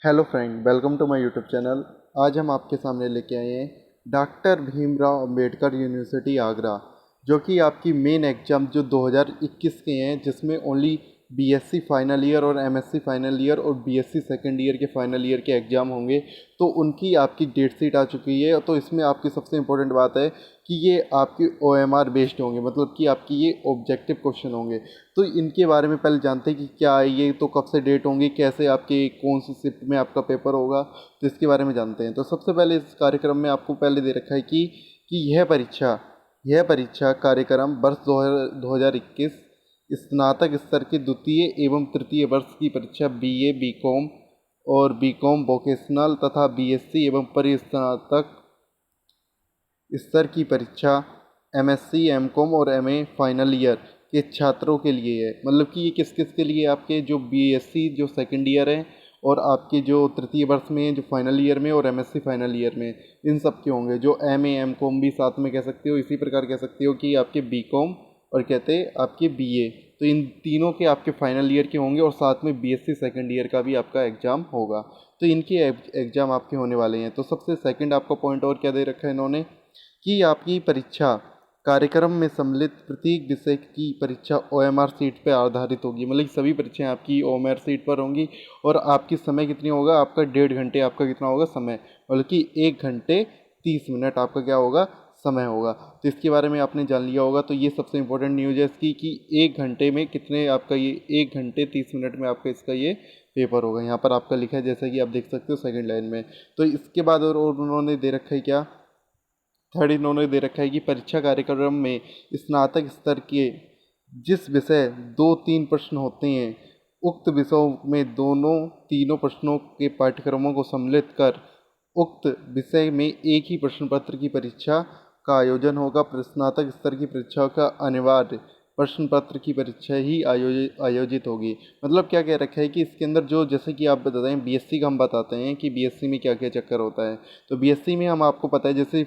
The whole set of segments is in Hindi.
Hello friend, welcome to my YouTube channel. आज हम आपके सामने लेके आए हैं डॉक्टर भीमराव अंबेडकर यूनिवर्सिटी आगरा, जो कि आपकी मेन एग्ज़ाम जो 2021 के हैं, जिसमें ओनली बीएससी फाइनल ईयर और एमएससी फाइनल ईयर और बीएससी सेकंड ईयर के फाइनल ईयर के एग्ज़ाम होंगे। तो उनकी आपकी डेट शीट आ चुकी है। तो इसमें आपकी सबसे इम्पोर्टेंट बात है कि ये आपकी ओएमआर बेस्ड होंगे, मतलब कि आपकी ये ऑब्जेक्टिव क्वेश्चन होंगे। तो इनके बारे में पहले जानते हैं कि क्या है ये, तो कब से डेट होंगी, कैसे आपके कौन सी शिफ्ट में आपका पेपर होगा, तो इसके बारे में जानते हैं। तो सबसे पहले इस कार्यक्रम में आपको पहले दे रखा है कि यह परीक्षा कार्यक्रम वर्ष 2021 स्नातक स्तर के द्वितीय एवं तृतीय वर्ष की परीक्षा बीए, बीकॉम और बीकॉम वोकेशनल तथा बीएससी एवं परिस्नातक स्तर की परीक्षा एमएससी, एमकॉम और एमए फाइनल ईयर के छात्रों के लिए है। मतलब कि ये किस किस के लिए, आपके जो बीएससी जो सेकंड ईयर है और आपके जो तृतीय वर्ष में जो फाइनल ईयर में और एमएससी फाइनल ईयर में, इन सब के होंगे। जो एमए, एमकॉम भी साथ में कह सकते हो, इसी प्रकार कह सकते हो कि आपके बीकॉम और कहते हैं आपके बीए। तो इन तीनों के आपके फाइनल ईयर के होंगे और साथ में बीएससी सेकंड ईयर का भी आपका एग्ज़ाम होगा। तो इनके एग्ज़ाम आपके होने वाले हैं। तो सबसे सेकंड आपका पॉइंट और क्या दे रखा है इन्होंने कि आपकी परीक्षा कार्यक्रम में सम्मिलित प्रत्येक विषय की परीक्षा ओएमआर सीट पर आधारित होगी। मतलब सभी परीक्षाएं आपकी ओएमआर सीट पर होंगी। और आपकी समय कितनी होगा, आपका 1.5 घंटे आपका कितना होगा समय, मतलब कि 1 घंटे 30 मिनट आपका क्या होगा, समय होगा। तो इसके बारे में आपने जान लिया होगा। तो ये सबसे इंपॉर्टेंट न्यूज़ है इसकी कि 1 घंटे में कितने आपका ये 1 घंटे 30 मिनट में आपका इसका ये पेपर होगा। यहाँ पर आपका लिखा है जैसा कि आप देख सकते हो सेकंड लाइन में। तो इसके बाद और उन्होंने दे रखा है क्या, थर्ड इन्होंने दे रखा है कि परीक्षा कार्यक्रम में स्नातक स्तर के जिस विषय 2-3 प्रश्न होते हैं, उक्त विषयों में तीनों प्रश्नों के पाठ्यक्रमों को सम्मिलित कर उक्त विषय में एक ही प्रश्न पत्र की परीक्षा का आयोजन होगा। स्नातक स्तर की परीक्षाओं का अनिवार्य प्रश्न पत्र की परीक्षा ही आयोजित होगी। मतलब क्या कह रखा है कि इसके अंदर जो, जैसे कि आप बताते हैं बीएससी का, हम बताते हैं कि बीएससी में क्या क्या चक्कर होता है। तो बीएससी में हम आपको पता है जैसे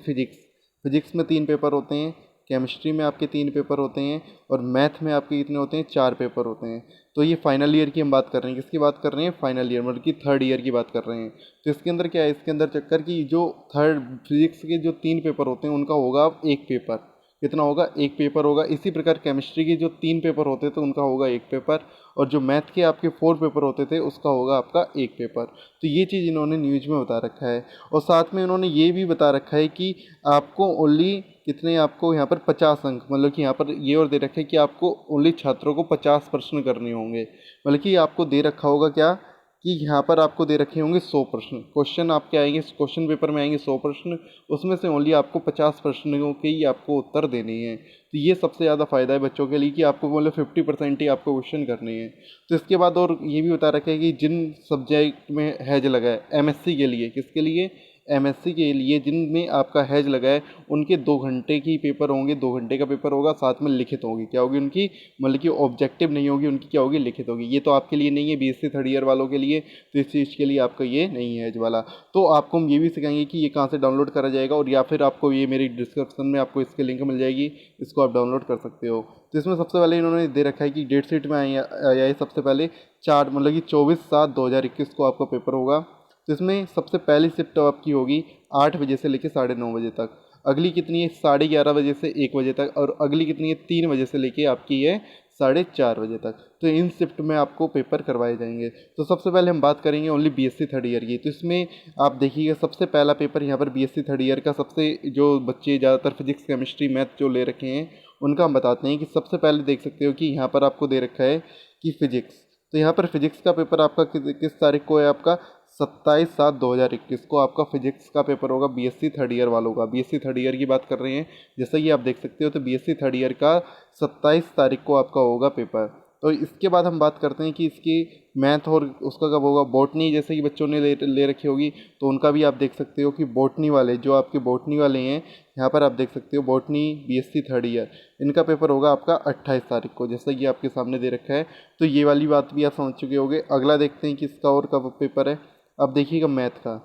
फिजिक्स में 3 पेपर होते हैं, केमिस्ट्री में आपके 3 पेपर होते हैं और मैथ में आपके कितने होते हैं, 4 पेपर होते हैं। तो ये फाइनल ईयर की हम बात कर रहे हैं, किसकी बात कर रहे हैं, फाइनल ईयर, मतलब कि थर्ड ईयर की बात कर रहे हैं। तो इसके अंदर क्या है, इसके अंदर चक्कर की जो थर्ड फिजिक्स के जो 3 पेपर होते हैं उनका होगा अब 1 पेपर, कितना होगा, 1 पेपर होगा। इसी प्रकार केमिस्ट्री के जो 3 पेपर होते थे उनका होगा 1 पेपर, और जो मैथ के आपके 4 पेपर होते थे उसका होगा आपका 1 पेपर। तो ये चीज़ इन्होंने न्यूज में बता रखा है। और साथ में उन्होंने ये भी बता रखा है कि आपको ओनली कितने, आपको यहाँ पर 50 अंक, मतलब कि यहाँ पर ये और दे रखा है कि आपको ओनली छात्रों को 50 प्रश्न करने होंगे। मतलब कि आपको दे रखा होगा क्या कि यहाँ पर आपको दे रखे होंगे 100 प्रश्न, क्वेश्चन आपके आएंगे, क्वेश्चन पेपर में आएंगे 100 प्रश्न, उसमें से ओनली आपको 50 प्रश्नों के ही आपको उत्तर देने हैं। तो ये सबसे ज़्यादा फ़ायदा है बच्चों के लिए कि आपको मतलब 50% ही आपको क्वेश्चन करने हैं। तो इसके बाद और ये भी बता रखा है कि जिन सब्जेक्ट में हैज लगा है एमएससी के लिए, किसके लिए, एमएससी के लिए जिनमें आपका हैज लगा है, उनके 2 घंटे की पेपर होंगे, 2 घंटे का पेपर होगा, साथ में लिखित होगी, क्या होगी उनकी, मतलब कि ऑब्जेक्टिव नहीं होगी उनकी, क्या होगी, लिखित होगी। ये तो आपके लिए नहीं है, बीएससी थर्ड ईयर वालों के लिए, तो इस चीज़ के लिए आपका ये नहीं है हैज वाला। तो आपको हम ये भी सिखाएंगे कि ये कहाँ से डाउनलोड करा जाएगा, और या फिर आपको ये मेरी डिस्क्रिप्शन में आपको इसकी लिंक मिल जाएगी, इसको आप डाउनलोड कर सकते हो। तो इसमें सबसे पहले इन्होंने दे रखा है कि डेट शीट में आया है सबसे पहले 4, मतलब कि 24/7/2021 को आपका पेपर होगा। तो इसमें सबसे पहली शिफ्ट आपकी होगी 8 बजे से लेकर 9:30 बजे तक, अगली कितनी है 11:30 बजे से 1 बजे तक, और अगली कितनी है 3 बजे से लेके आपकी है 4:30 बजे तक। तो इन शिफ्ट में आपको पेपर करवाए जाएंगे। तो सबसे पहले हम बात करेंगे ओनली बीएससी थर्ड ईयर की। तो इसमें आप देखिएगा सबसे पहला पेपर यहाँ पर बीएससी थर्ड ईयर का, सबसे जो बच्चे ज़्यादातर फिजिक्स, केमिस्ट्री, मैथ जो ले रखे हैं उनका हम बताते हैं कि सबसे पहले देख सकते हो कि यहाँ पर आपको दे रखा है कि फिजिक्स। तो यहाँ पर फिजिक्स का पेपर आपका किस तारीख को है, आपका 27/7/2021 को आपका फिजिक्स का पेपर होगा बीएससी थर्ड ईयर वालों का। बीएससी थर्ड ईयर की बात कर रहे हैं, जैसा कि आप देख सकते हो। तो बीएससी थर्ड ईयर का 27 तारीख को आपका होगा पेपर। तो इसके बाद हम बात करते हैं कि इसकी मैथ और उसका कब होगा, बॉटनी जैसे कि बच्चों ने ले रखी होगी, तो उनका भी आप देख सकते हो कि बॉटनी वाले, जो आपके बॉटनी वाले हैं, यहाँ पर आप देख सकते हो बॉटनी बीएससी थर्ड ईयर, इनका पेपर होगा आपका 28 तारीख को, जैसा कि आपके सामने दे रखा है। तो ये वाली बात भी आप समझ चुके होंगे। अगला देखते हैं कि इसका और कब पेपर है। अब देखिएगा मैथ का,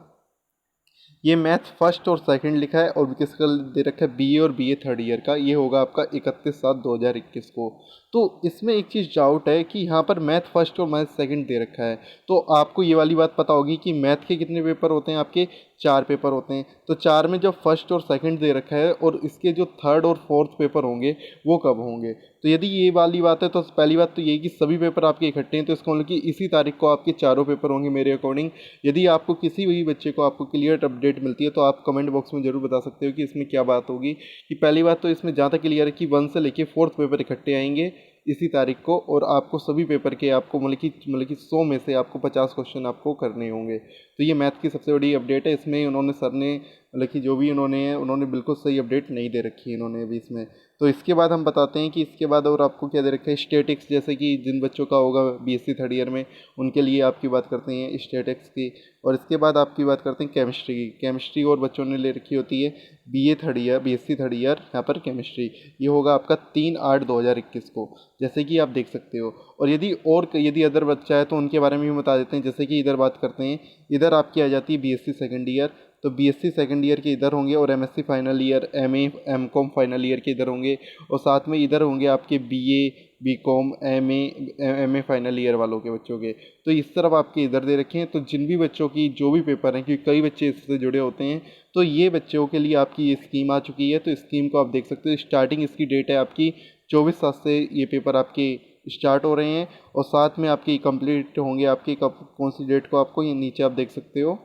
ये मैथ फर्स्ट और सेकंड लिखा है, और किसका दे रखा है, बीए और बीए थर्ड ईयर का, ये होगा आपका 31/7/2021 को। तो इसमें एक चीज़ डाउट है कि यहाँ पर मैथ फर्स्ट और मैथ सेकंड दे रखा है। तो आपको ये वाली बात पता होगी कि मैथ के कितने पेपर होते हैं आपके, 4 पेपर होते हैं। तो 4 में जब फर्स्ट और सेकंड दे रखा है और इसके जो थर्ड और फोर्थ पेपर होंगे वो कब होंगे। तो यदि ये वाली बात है तो पहली बात तो ये कि सभी पेपर आपके इकट्ठे हैं, तो इसका मतलब कि इसी तारीख को आपके चारों पेपर होंगे मेरे अकॉर्डिंग। यदि आपको किसी भी बच्चे को आपको क्लियर अपडेट मिलती है तो आप कमेंट बॉक्स में ज़रूर बता सकते हो कि इसमें क्या बात होगी। कि पहली बात तो इसमें जहाँ तक क्लियर है कि 1 से लेके 4th पेपर इकट्ठे आएंगे इसी तारीख को, और आपको सभी पेपर के आपको मतलब कि 100 में से आपको 50 क्वेश्चन आपको करने होंगे। तो ये मैथ की सबसे बड़ी अपडेट है। इसमें उन्होंने सर ने मतलब कि जो भी उन्होंने बिल्कुल सही अपडेट नहीं दे रखी है इन्होंने अभी इसमें। तो इसके बाद हम बताते हैं कि इसके बाद और आपको क्या दे रखा है, स्टैटिक्स, जैसे कि जिन बच्चों का होगा बीएससी थर्ड ईयर में उनके लिए आपकी बात करते हैं स्टैटिक्स की। और इसके बाद आपकी बात करते हैं केमिस्ट्री की। केमिस्ट्री और बच्चों ने ले रखी होती है BA third year, BSc third year, यहाँ पर केमिस्ट्री। ये होगा आपका 3/8/2021 को, जैसे कि आप देख सकते हो। और यदि अदर बच्चा है तो उनके बारे में भी बता देते हैं। जैसे कि इधर बात करते हैं, इधर आपकी आ जाती है बीएससी सेकंड ईयर, तो बीएससी सेकंड ईयर के इधर होंगे, और MSc final year, MA MCom final year के इधर होंगे, और साथ में इधर होंगे आपके BA BCom MA final year वालों के बच्चों के। तो इस तरफ आपके इधर दे रखे हैं। तो जिन भी बच्चों की जो भी पेपर हैं, क्योंकि कई बच्चे इससे जुड़े होते हैं, तो ये बच्चों के लिए आपकी ये स्कीम आ चुकी है। तो स्कीम को आप देख सकते हो। स्टार्टिंग इसकी डेट है आपकी 24/7 से ये पेपर आपके स्टार्ट हो रहे हैं, और साथ में आपकी कंप्लीट होंगे आपकी कब कौन सी डेट को, आपको ये नीचे आप देख सकते हो।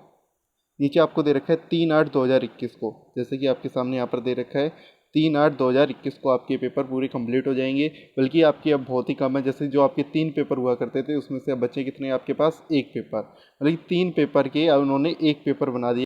नीचे आपको दे रखा है 3/8/2021 को, जैसे कि आपके सामने यहाँ पर दे रखा है 3/8/2021 को आपके पेपर पूरे कंप्लीट हो जाएंगे। बल्कि आपके अब बहुत ही कम है, जैसे जो आपके 3 पेपर हुआ करते थे उसमें से अब बचे कितने आपके पास, 1 पेपर। मतलब कि 3 पेपर के अब उन्होंने 1 पेपर बना दिया।